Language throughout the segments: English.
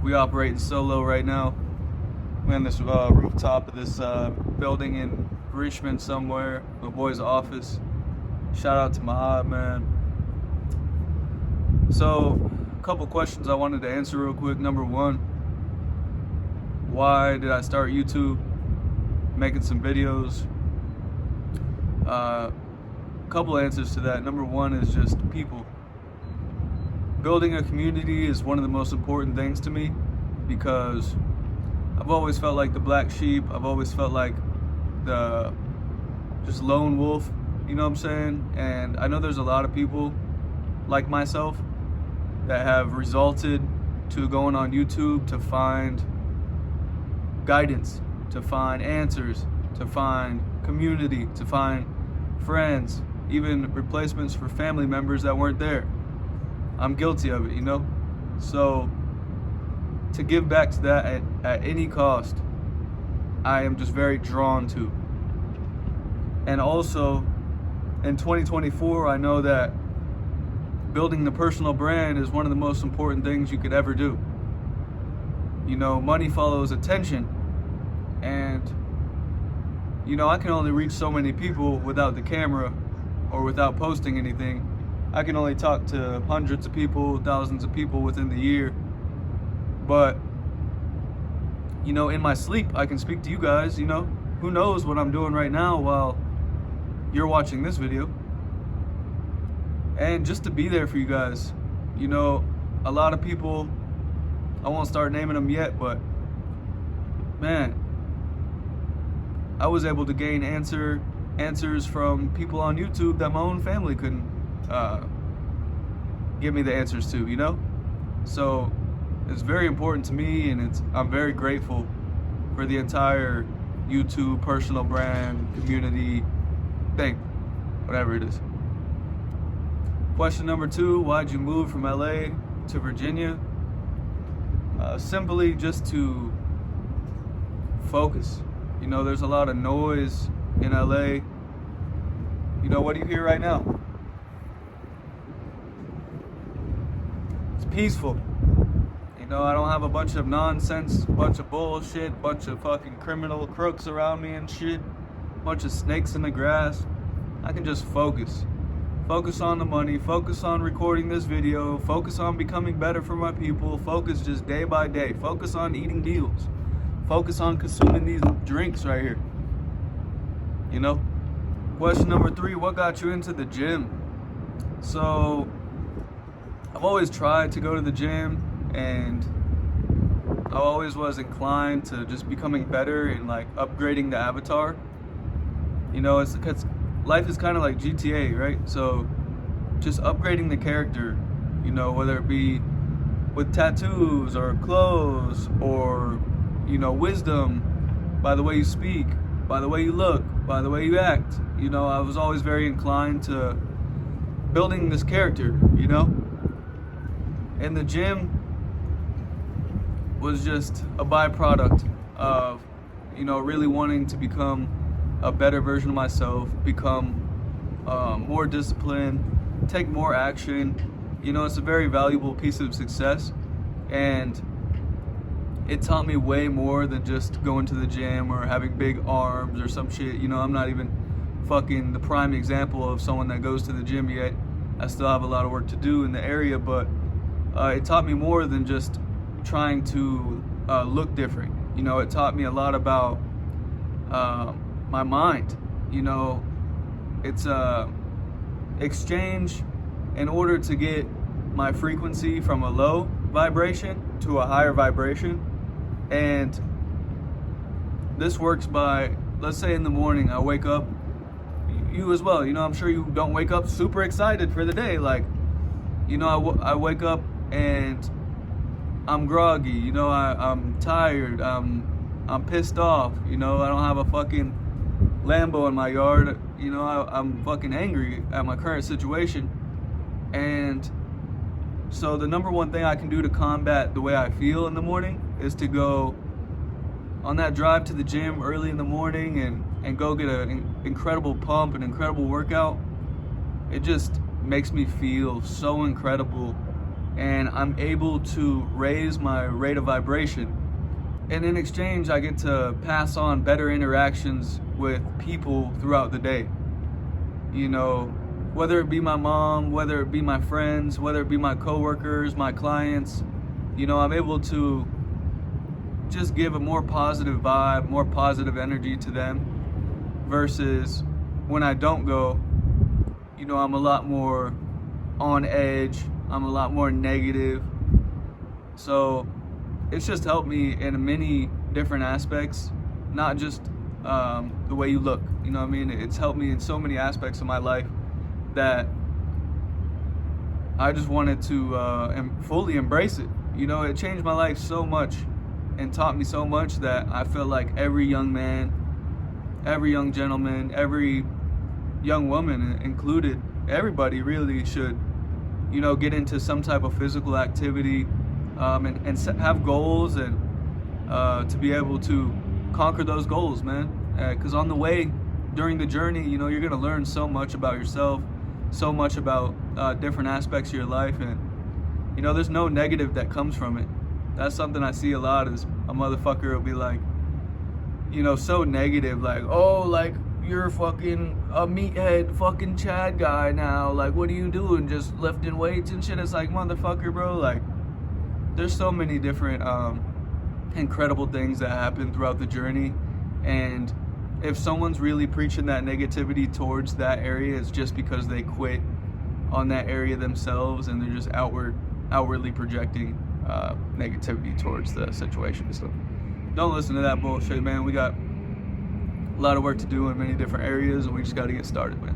We operating solo right now. We're on this rooftop of this building in Richmond somewhere. My boy's office. Shout out to Mahad, man. So, a couple questions I wanted to answer real quick. Number one, why did I start YouTube? Making some videos. Couple answers to that. Number one is just people. Building a community is one of the most important things to me because I've always felt like the black sheep. I've always felt like the just lone wolf, you know what I'm saying? And I know there's a lot of people like myself that have resulted to going on YouTube to find guidance, to find answers, to find community, to find friends, even replacements for family members that weren't there. I'm guilty of it, you know? So to give back to that at any cost, I am just very drawn to. And also in 2024, I know that building the personal brand is one of the most important things you could ever do. You know, money follows attention, and you know, I can only reach so many people without the camera or without posting anything. I can only talk to hundreds of people, thousands of people within the year. But, you know, in my sleep, I can speak to you guys, you know. Who knows what I'm doing right now while you're watching this video. And just to be there for you guys. You know, a lot of people, I won't start naming them yet, but man, I was able to gain answers from people on YouTube that my own family couldn't give me the answers to, you know? So it's very important to me, and I'm very grateful for the entire YouTube personal brand community thing, whatever it is. Question number two, why'd you move from LA to Virginia? Simply just to focus. You know, there's a lot of noise in LA. You know, what do you hear right now? It's peaceful. You know, I don't have a bunch of nonsense, bunch of bullshit, bunch of fucking criminal crooks around me and shit, bunch of snakes in the grass. I can just focus. Focus on the money, focus on recording this video, focus on becoming better for my people, focus just day by day, focus on eating deals. Focus on consuming these drinks right here. You know? Question number three, what got you into the gym? So, I've always tried to go to the gym, and I always was inclined to just becoming better and like upgrading the avatar. You know, it's because life is kind of like GTA, right? So, just upgrading the character, you know, whether it be with tattoos or clothes or you know, wisdom, by the way you speak, by the way you look, by the way you act. You know, I was always very inclined to building this character, you know? And the gym was just a byproduct of, you know, really wanting to become a better version of myself, become more disciplined, take more action. You know, it's a very valuable piece of success. And it taught me way more than just going to the gym or having big arms or some shit. You know, I'm not even fucking the prime example of someone that goes to the gym yet. I still have a lot of work to do in the area, but it taught me more than just trying to look different. You know, it taught me a lot about my mind. You know, it's exchange in order to get my frequency from a low vibration to a higher vibration. And this works by, let's say in the morning I wake up, you as well, you know, I'm sure you don't wake up super excited for the day. Like, you know, I wake up and I'm groggy, you know, I'm tired, I'm pissed off, you know, I don't have a fucking Lambo in my yard, you know, I'm fucking angry at my current situation. And so the number one thing I can do to combat the way I feel in the morning is to go on that drive to the gym early in the morning and go get an incredible pump, an incredible workout. It just makes me feel so incredible and I'm able to raise my rate of vibration. And in exchange, I get to pass on better interactions with people throughout the day. You know, whether it be my mom, whether it be my friends, whether it be my coworkers, my clients, you know, I'm able to just give a more positive vibe, more positive energy to them, versus when I don't go, you know, I'm a lot more on edge, I'm a lot more negative. So it's just helped me in many different aspects, not just the way you look, you know what I mean? It's helped me in so many aspects of my life that I just wanted to fully embrace it. You know, it changed my life so much and taught me so much that I feel like every young man, every young gentleman, every young woman included, everybody really should, you know, get into some type of physical activity, and have goals, and to be able to conquer those goals, man. Because on the way, during the journey, you know, you're gonna learn so much about yourself, so much about different aspects of your life, and you know, there's no negative that comes from it. That's something I see a lot, is a motherfucker will be like, you know, so negative, like, oh, like, you're fucking a meathead fucking Chad guy now, like, what are you doing, just lifting weights and shit? It's like, motherfucker, bro, like, there's so many different incredible things that happen throughout the journey, and if someone's really preaching that negativity towards that area, it's just because they quit on that area themselves, and they're just outwardly projecting negativity towards the situation. So don't listen to that bullshit, man. We got a lot of work to do in many different areas, and we just got to get started, man.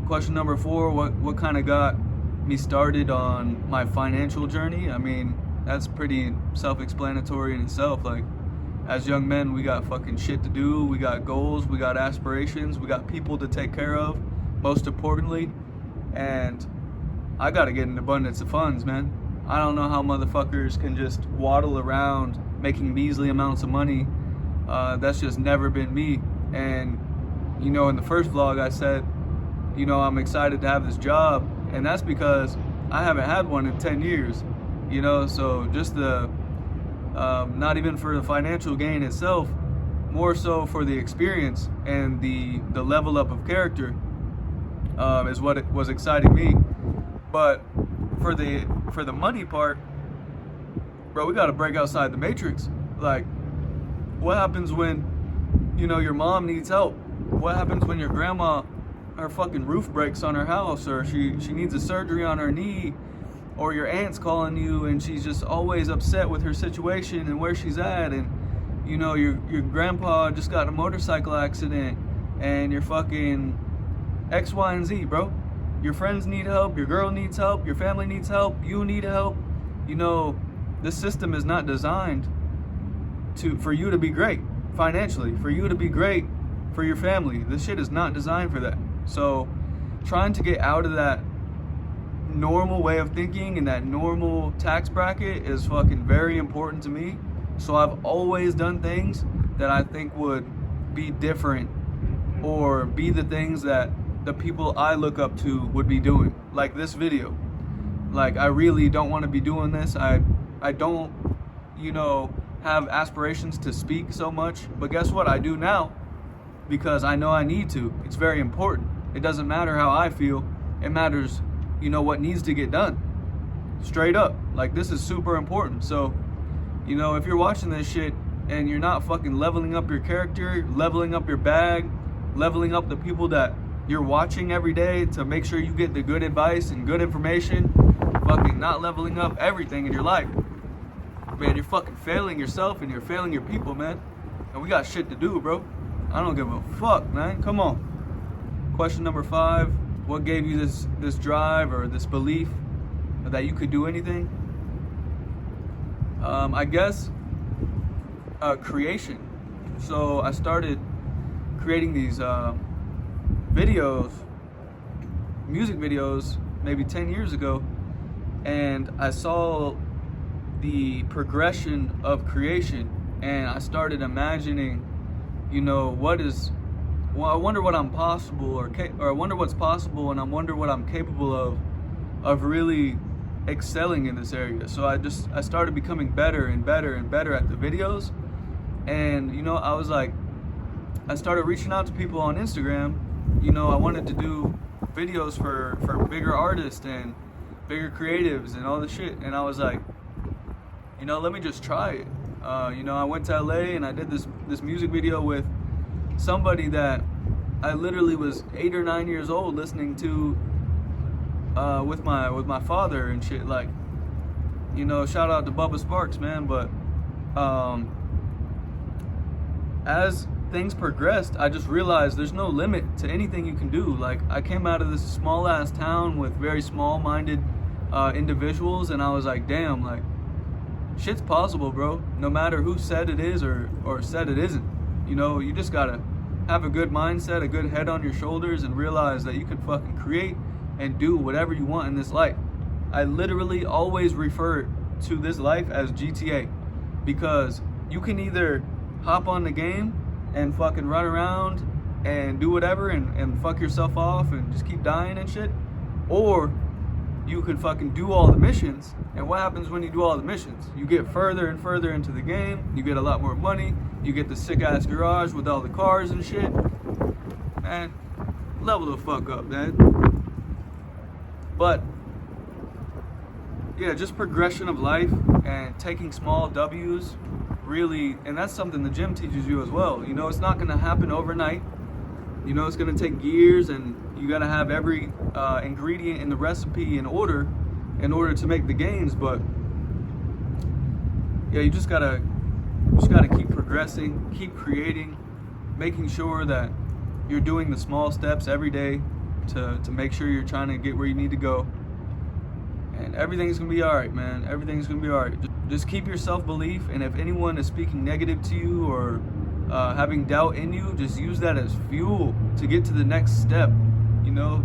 Question number 4, what kind of got me started on my financial journey? I mean, that's pretty self-explanatory in itself. Like, as young men, we got fucking shit to do, we got goals, we got aspirations, we got people to take care of, most importantly, and I gotta get an abundance of funds, man. I don't know how motherfuckers can just waddle around making measly amounts of money. That's just never been me. And, you know, in the first vlog I said, you know, I'm excited to have this job, and that's because I haven't had one in 10 years, you know. So just the, not even for the financial gain itself, more so for the experience and the level up of character, is what it was exciting me. But for the money part, bro, we gotta break outside the matrix. Like, what happens when, you know, your mom needs help? What happens when your grandma, her fucking roof breaks on her house, or she needs a surgery on her knee, or your aunt's calling you and she's just always upset with her situation and where she's at, and you know, your grandpa just got in a motorcycle accident, and your fucking X, Y, and Z, bro. Your friends need help, your girl needs help, your family needs help, you need help. You know, this system is not designed for you to be great financially, for you to be great for your family. This shit is not designed for that. So trying to get out of that normal way of thinking and that normal tax bracket is fucking very important to me. So I've always done things that I think would be different, or be the things that the people I look up to would be doing, like this video. Like, I really don't want to be doing this. I don't, you know, have aspirations to speak so much, but guess what? I do now, because I know I need to. It's very important. It doesn't matter how I feel. It matters, you know, what needs to get done. Straight up. Like, this is super important. So, you know, if you're watching this shit and you're not fucking leveling up your character, leveling up your bag, leveling up the people that you're watching every day to make sure you get the good advice and good information, fucking not leveling up everything in your life, man, you're fucking failing yourself and you're failing your people, man. And we got shit to do, bro. I don't give a fuck, man. Come on. Question number 5, what gave you this drive or this belief that you could do anything? I guess creation. So I started creating these videos, music videos, maybe 10 years ago, and I saw the progression of creation, and I started imagining, you know, I wonder what I'm possible, or I wonder what's possible, and I wonder what I'm capable of really excelling in this area. So I started becoming better and better and better at the videos. And you know, I started reaching out to people on Instagram. You know, I wanted to do videos for bigger artists and bigger creatives and all this shit. And I was like, you know, let me just try it. You know, I went to LA and I did this music video with somebody that I literally was 8 or 9 years old listening to with my father and shit. Like, you know, shout out to Bubba Sparks, man. But as things progressed, I just realized there's no limit to anything you can do. Like, I came out of this small ass town with very small-minded individuals, and I was like, damn, like, shit's possible, bro. No matter who said it is or said it isn't. You know, you just gotta have a good mindset, a good head on your shoulders, and realize that you can fucking create and do whatever you want in this life. I literally always refer to this life as GTA, because you can either hop on the game and fucking run around and do whatever and fuck yourself off and just keep dying and shit, or you can fucking do all the missions. And what happens when you do all the missions? You get further and further into the game, you get a lot more money, you get the sick ass garage with all the cars and shit. Man, level the fuck up, man. But yeah, just progression of life and taking small W's, really. And that's something the gym teaches you as well. You know, it's not gonna happen overnight. You know, it's gonna take years, and you gotta have every ingredient in the recipe in order to make the gains. But yeah, you just gotta keep progressing, keep creating, making sure that you're doing the small steps every day to make sure you're trying to get where you need to go. And everything's gonna be all right, man. Everything's gonna be all right. Just keep your self-belief, and if anyone is speaking negative to you or having doubt in you, just use that as fuel to get to the next step. You know,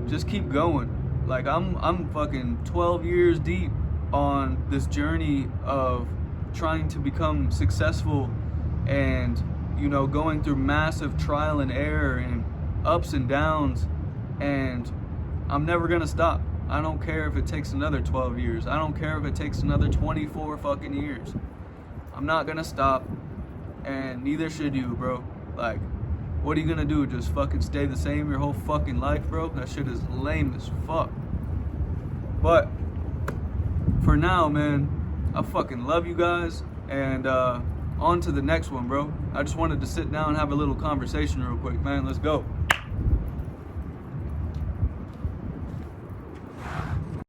just keep going. Like, I'm fucking 12 years deep on this journey of trying to become successful, and you know, going through massive trial and error and ups and downs, and I'm never gonna stop. I don't care if it takes another 12 years. I don't care if it takes another 24 fucking years. I'm not gonna stop, and neither should you, bro. Like, what are you gonna do? Just fucking stay the same your whole fucking life, bro? That shit is lame as fuck. But for now, man, I fucking love you guys, and on to the next one, bro. I just wanted to sit down and have a little conversation real quick, man. Let's go.